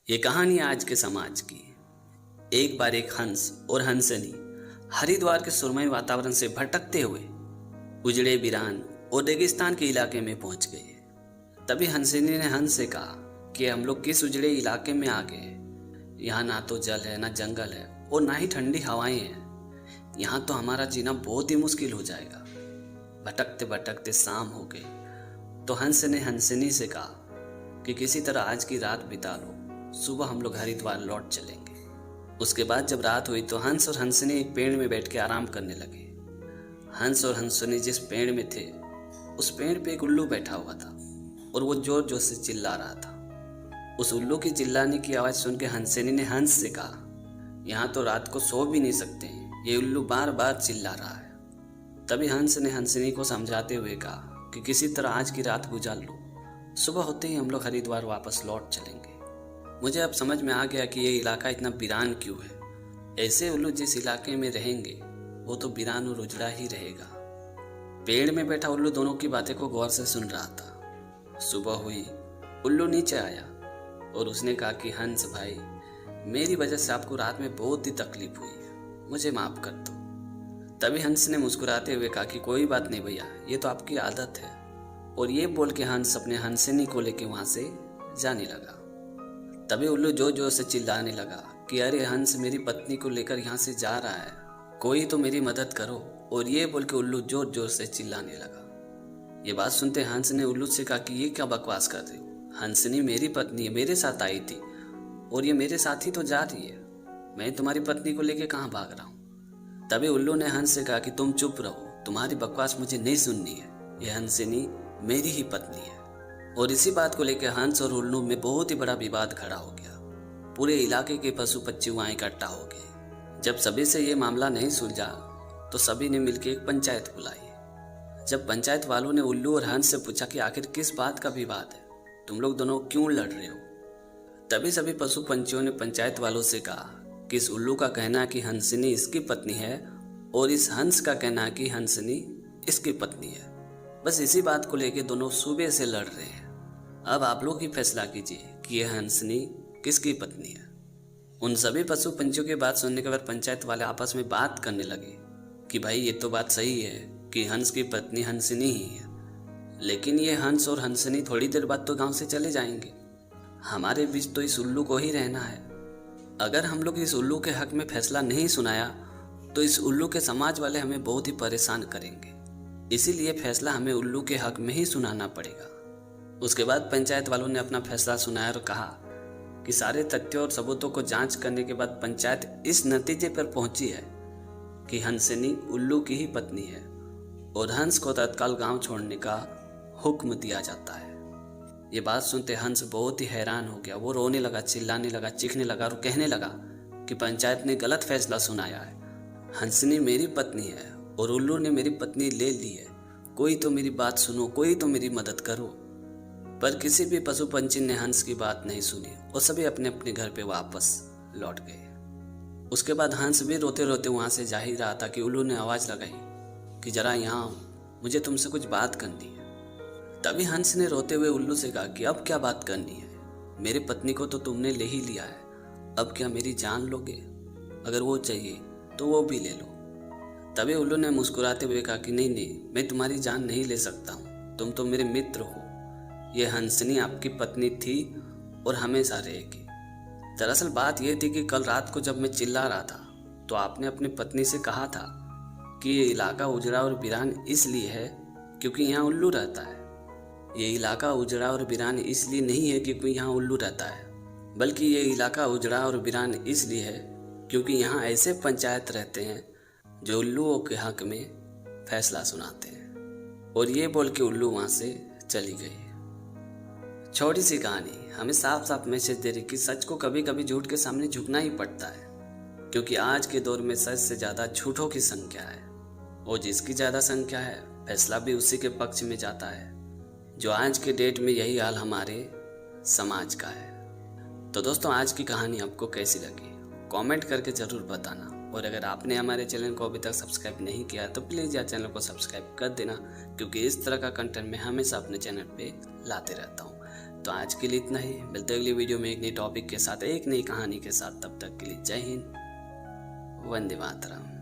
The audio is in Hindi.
ये कहानी आज के समाज की। एक बार एक हंस और हंसनी हरिद्वार के सुरमई वातावरण से भटकते हुए उजड़े वीरान और रेगिस्तान के इलाके में पहुंच गए। तभी हंसनी ने हंस से कहा कि हम लोग किस उजड़े इलाके में आ गए। यहाँ ना तो जल है, ना जंगल है और ना ही ठंडी हवाएं हैं। यहाँ तो हमारा जीना बहुत ही मुश्किल हो जाएगा। भटकते भटकते शाम हो गई तो हंस ने हंसनी से कहा कि किसी तरह आज की रात बिता लो, सुबह हम लोग हरिद्वार लौट चलेंगे। उसके बाद जब रात हुई तो हंस और हंसनी एक पेड़ में बैठ के आराम करने लगे। हंस और हंसनी जिस पेड़ में थे उस पेड़ पे एक उल्लू बैठा हुआ था और वो जोर जोर से चिल्ला रहा था। उस उल्लू की चिल्लाने की आवाज़ सुन के हंसनी ने हंस से कहा, यहाँ तो रात को सो भी नहीं सकते, ये उल्लू बार बार चिल्ला रहा है। तभी हंस ने हंसनी को समझाते हुए कहा कि किसी तरह आज की रात गुजार लो, सुबह होते ही हम लोग हरिद्वार वापस लौट चलेंगे। मुझे अब समझ में आ गया कि ये इलाका इतना वीरान क्यों है। ऐसे उल्लू जिस इलाके में रहेंगे वो तो वीरान और उजड़ा ही रहेगा। पेड़ में बैठा उल्लू दोनों की बातें को गौर से सुन रहा था। सुबह हुई, उल्लू नीचे आया और उसने कहा कि हंस भाई, मेरी वजह से आपको रात में बहुत ही तकलीफ हुई है, मुझे माफ़ कर दो। तभी हंस ने मुस्कुराते हुए कहा कि कोई बात नहीं भैया, ये तो आपकी आदत है। और ये बोल के हंस अपने हंसनी को लेके वहाँ से जाने लगा। तभी उल्लू जोर जोर से चिल्लाने लगा कि अरे हंस, मेरी पत्नी को लेकर यहाँ से जा रहा है, कोई तो मेरी मदद करो। और ये बोल के उल्लू जोर जोर से चिल्लाने लगा। ये बात सुनते हंस ने उल्लू से कहा कि ये क्या बकवास कर रहे हो, हंसनी मेरी पत्नी है, मेरे साथ आई थी और ये मेरे साथ ही तो जा रही है, मैं तुम्हारी पत्नी को लेके कहाँ भाग रहा हूँ। तभी उल्लू ने हंस से कहा कि तुम चुप रहो, तुम्हारी बकवास मुझे नहीं सुननी है, ये हंसनी मेरी ही पत्नी है। और इसी बात को लेकर हंस और उल्लू में बहुत ही बड़ा विवाद खड़ा हो गया। पूरे इलाके के पशु पक्षी वहाँ इकट्ठा हो गए। जब सभी से ये मामला नहीं सुलझा तो सभी ने मिलकर एक पंचायत बुलाई। जब पंचायत वालों ने उल्लू और हंस से पूछा कि आखिर किस बात का विवाद है, तुम लोग दोनों क्यों लड़ रहे हो, तभी सभी पशु पंछियों ने पंचायत वालों से कहा कि इस उल्लू का कहना है कि हंसनी इसकी पत्नी है और इस हंस का कहना है कि हंसनी इसकी पत्नी है। बस इसी बात को लेकर दोनों सुबह से लड़ रहे हैं। अब आप लोग ही फैसला कीजिए कि यह हंसनी किसकी पत्नी है। उन सभी पशु पंछियों की बात सुनने के बाद पंचायत वाले आपस में बात करने लगे कि भाई ये तो बात सही है कि हंस की पत्नी हंसनी ही है, लेकिन ये हंस और हंसनी थोड़ी देर बाद तो गांव से चले जाएंगे, हमारे बीच तो इस उल्लू को ही रहना है। अगर हम लोग इस उल्लू के हक में फैसला नहीं सुनाया तो इस उल्लू के समाज वाले हमें बहुत ही परेशान करेंगे, इसीलिए फैसला हमें उल्लू के हक में ही सुनाना पड़ेगा। उसके बाद पंचायत वालों ने अपना फैसला सुनाया और कहा कि सारे तथ्यों और सबूतों को जांच करने के बाद पंचायत इस नतीजे पर पहुंची है कि हंसनी उल्लू की ही पत्नी है और हंस को तत्काल गांव छोड़ने का हुक्म दिया जाता है। ये बात सुनते हंस बहुत ही हैरान हो गया। वो रोने लगा, चिल्लाने लगा, चीखने लगा और कहने लगा कि पंचायत ने गलत फैसला सुनाया है, हंसनी मेरी पत्नी है और उल्लू ने मेरी पत्नी ले ली है, कोई तो मेरी बात सुनो, कोई तो मेरी मदद करो। पर किसी भी पशु पंछी ने हंस की बात नहीं सुनी और सभी अपने अपने घर पे वापस लौट गए। उसके बाद हंस भी रोते रोते वहाँ से जा ही रहा था कि उल्लू ने आवाज़ लगाई कि जरा यहाँ आओ, मुझे तुमसे कुछ बात करनी है। तभी हंस ने रोते हुए उल्लू से कहा कि अब क्या बात करनी है, मेरी पत्नी को तो तुमने ले ही लिया है, अब क्या मेरी जान लोगे, अगर वो चाहिए तो वो भी ले लो। तभी उल्लू ने मुस्कुराते हुए कहा कि नहीं नहीं, मैं तुम्हारी जान नहीं ले सकता हूँ, तुम तो मेरे मित्र हो, ये हंसनी आपकी पत्नी थी और हमेशा रहेगी। दरअसल बात यह थी कि कल रात को जब मैं चिल्ला रहा था तो आपने अपनी पत्नी से कहा था कि ये इलाका उजड़ा और वीरान इसलिए है क्योंकि यहाँ उल्लू रहता है। ये इलाका उजड़ा और वीरान इसलिए नहीं है क्योंकि यहाँ उल्लू रहता है, बल्कि ये इलाका उजड़ा और वीरान इसलिए है क्योंकि यहाँ ऐसे पंचायत रहते हैं जो उल्लुओं के हक में फैसला सुनाते हैं। और ये बोल के उल्लू वहाँ से चली गई। छोटी सी कहानी हमें साफ साफ मैसेज दे रही कि सच को कभी कभी झूठ के सामने झुकना ही पड़ता है, क्योंकि आज के दौर में सच से ज़्यादा झूठों की संख्या है और जिसकी ज़्यादा संख्या है फैसला भी उसी के पक्ष में जाता है। जो आज के डेट में यही हाल हमारे समाज का है। तो दोस्तों, आज की कहानी आपको कैसी लगी कमेंट करके ज़रूर बताना। और अगर आपने हमारे चैनल को अभी तक सब्सक्राइब नहीं किया तो प्लीज़ यार चैनल को सब्सक्राइब कर देना, क्योंकि इस तरह का कंटेंट मैं हमेशा अपने चैनल पे लाते रहता हूँ। तो आज के लिए इतना ही। मिलते अगली वीडियो में एक नई टॉपिक के साथ, एक नई कहानी के साथ। तब तक के लिए जय हिंद, वंदे मातरम।